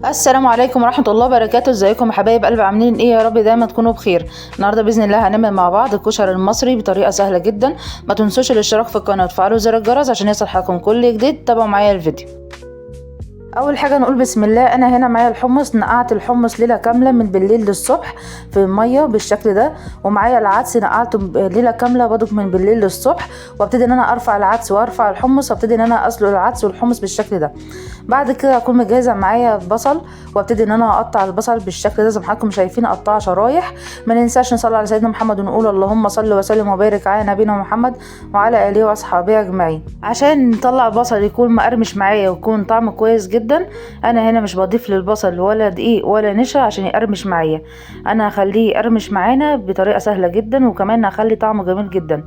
السلام عليكم ورحمه الله وبركاته. ازيكم يا حبايب قلب؟ عاملين ايه؟ يا رب دايما تكونوا بخير. النهارده باذن الله هنعمل مع بعض الكشري المصري بطريقه سهله جدا. ما تنسوش الاشتراك في القناه وتفعلوا زر الجرس عشان يصل لكم كل جديد. تابعوا معايا الفيديو. اول حاجه نقول بسم الله. انا هنا معايا الحمص، نقعت الحمص ليله كامله من بالليل للصبح في الميه بالشكل ده. ومعايا العدس نقعته ليله كامله برضك من بالليل للصبح. وابتدي ان انا ارفع العدس وارفع الحمص وابتدي ان انا اسلق العدس والحمص بالشكل ده. بعد كده اكون مجهزه معايا بصل وابتدي ان انا اقطع البصل بالشكل ده زي ما حضراتكم شايفين، اقطعها شرايح. ما ننساش نصلي على سيدنا محمد ونقول اللهم صل وسلم وبارك على نبينا محمد وعلى اله واصحابه اجمعين. عشان نطلع البصل يكون مقرمش معايا ويكون طعمه كويس جدا، انا هنا مش بضيف للبصل ولا دقيق ولا نشا عشان يقرمش معايا. انا هخليه يقرمش معانا بطريقه سهله جدا، وكمان هخلي طعمه جميل جدا.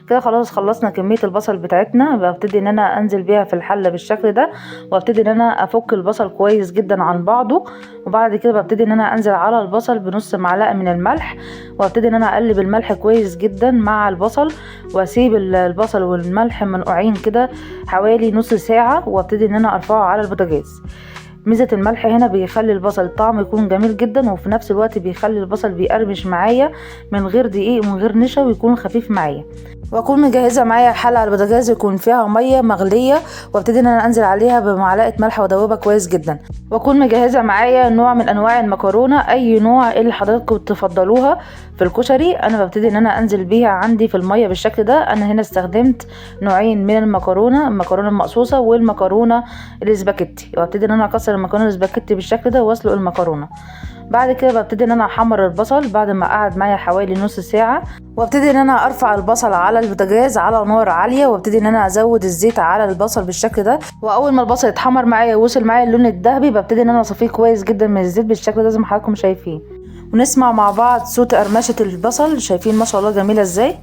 كده خلاص خلصنا كميه البصل بتاعتنا. ببتدي ان انا انزل بيها في الحله بالشكل ده، وابتدي ان انا افك البصل كويس جدا عن بعضه. وبعد كده ببتدي ان انا انزل على البصل بنص معلقه من الملح، وابتدي ان انا اقلب الملح كويس جدا مع البصل، واسيب البصل والملح منقوعين كده حوالي نص ساعه، وابتدي ان انا ارفعه على البوتاجاز. ميزه الملح هنا بيخلي البصل الطعم يكون جميل جدا، وفي نفس الوقت بيخلي البصل بيقرمش معايا من غير دقيق ومن غير نشا، ويكون خفيف معايا. واكون مجهزه معايا حله على البوتاجاز يكون فيها ميه مغليه، وابتدي ان انا انزل عليها بمعلقه ملح وادوبها كويس جدا. واكون مجهزه معايا نوع من انواع المكرونه، اي نوع اللي حضراتكم تفضلوها في الكشري. انا ببتدي ان انا انزل بيها عندي في الميه بالشكل ده. انا هنا استخدمت نوعين من المكرونه المقصوصه والمكرونه الاسباجيتي، وابتدي ان انا اكسر المكرونه الاسباجيتي بالشكل ده واسلق المكرونه. بعد كده ببتدي ان انا احمر البصل بعد ما قعد معايا حوالي نص ساعه، وابتدي ان انا ارفع البصل على البوتاجاز على نار عاليه، وابتدي ان انا ازود الزيت على البصل بالشكل ده. واول ما البصل يتحمر معايا ووصل معايا اللون الذهبي، ببتدي ان انا اصفيه كويس جدا من الزيت بالشكل ده زي ما حضراتكم شايفين. ونسمع مع بعض صوت قرمشه البصل. شايفين ما شاء الله جميله ازاي.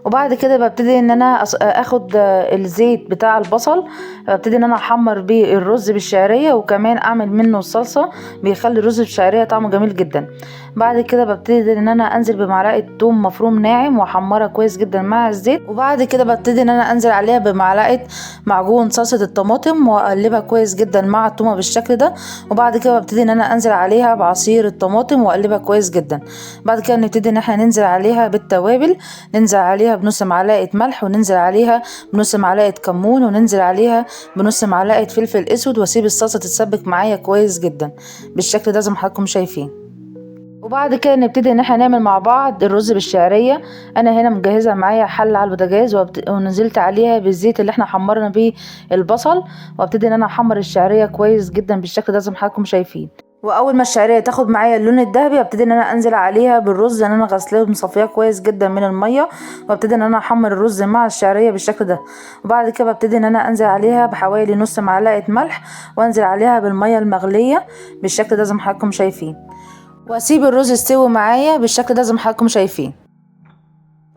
وبعد كده ببتدي ان انا اخد الزيت بتاع البصل، ببتدي ان انا احمر بيه الرز بالشعريه، وكمان اعمل منه الصلصه بيخلي الرز بالشعريه طعمه جميل جدا. بعد كده ببتدي ان انا انزل بمعلقه توم مفروم ناعم واحمرها كويس جدا مع الزيت. وبعد كده ببتدي ان انا انزل عليها بمعلقه معجون صلصه الطماطم واقلبها كويس جدا مع التومه بالشكل ده. وبعد كده ببتدي ان انا انزل عليها بعصير الطماطم واقلبها كويس جدا. بعد كده نبتدي ان احنا ننزل عليها بالتوابل، ننزل عليها بنص معلقه ملح، وننزل عليها بنص معلقه كمون، وننزل عليها بنص معلقه فلفل اسود، واسيب الصلصه تتسبك معايا كويس جدا بالشكل ده زي ما حضراتكم شايفين. وبعد كده نبتدي ان احنا نعمل مع بعض الرز بالشعريه. انا هنا مجهزه معايا حله على البوتاجاز ونزلت عليها بالزيت اللي احنا حمرنا بيه البصل، وابتدي ان انا احمر الشعريه كويس جدا بالشكل ده زي ما حضراتكم شايفين. واول ما الشعريه تاخد معايا اللون الذهبي، ابتدي ان انا انزل عليها بالرز اللي انا غسلاه ومصفياه كويس جدا من الميه، وابتدي ان انا احمر الرز مع الشعريه بالشكل ده. وبعد كده ببتدي ان انا انزل عليها بحوالي نص معلقه ملح، وانزل عليها بالميه المغليه بالشكل ده زي ما حضراتكم شايفين، واسيب الرز يستوي معايا بالشكل ده زي ما حضراتكم شايفين.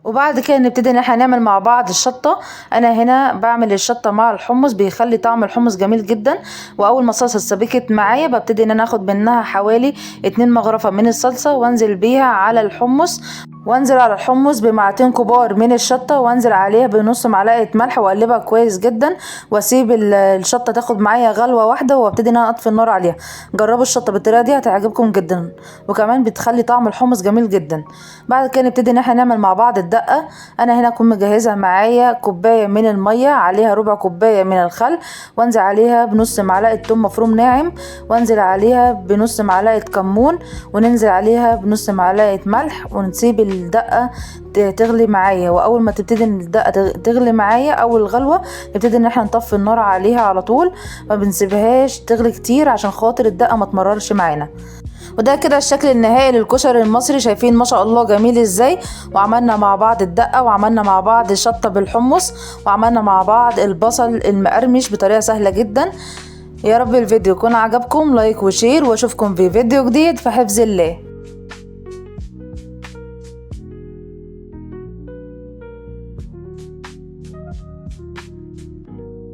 وبعد كده نبتدي ان احنا نعمل مع بعض الشطه. انا هنا بعمل الشطه مع الحمص بيخلي طعم الحمص جميل جدا. واول ما الصلصه اتسبكت معايا، ببتدي ان انا اخد منها حوالي 2 مغرفه من الصلصه وانزل بيها على الحمص، وانزل على الحمص بمعلقتين كبار من الشطه، وانزل عليها بنص معلقه ملح واقلبها كويس جدا، واسيب الشطه تاخد معايا غلوه واحده، وابتدي ان انا اطفي النار عليها. جربوا الشطه بالطريقه دي هتعجبكم جدا، وكمان بتخلي طعم الحمص جميل جدا. بعد كده نبتدي ان احنا نعمل مع بعض الدقه. انا هنا اكون مجهزه معايا كوبايه من الميه، عليها ربع كوبايه من الخل، وانزل عليها بنص معلقه توم مفروم ناعم، وانزل عليها بنص معلقه كمون، وننزل عليها بنص معلقه ملح، ونسيب الدقه تغلي معايا. واول ما تبتدي الدقه تغلي معايا اول غلوه، نبتدي ان احنا نطفي النار عليها على طول، ما بنسيبهاش تغلي كتير عشان خاطر الدقه ما تمررش معانا. وده كده الشكل النهائي للكشري المصري. شايفين ما شاء الله جميل ازاي. وعملنا مع بعض الدقه، وعملنا مع بعض شطه بالحمص، وعملنا مع بعض البصل المقرمش بطريقه سهله جدا. يا رب الفيديو يكون عجبكم. لايك وشير، واشوفكم في فيديو جديد في حفظ الله.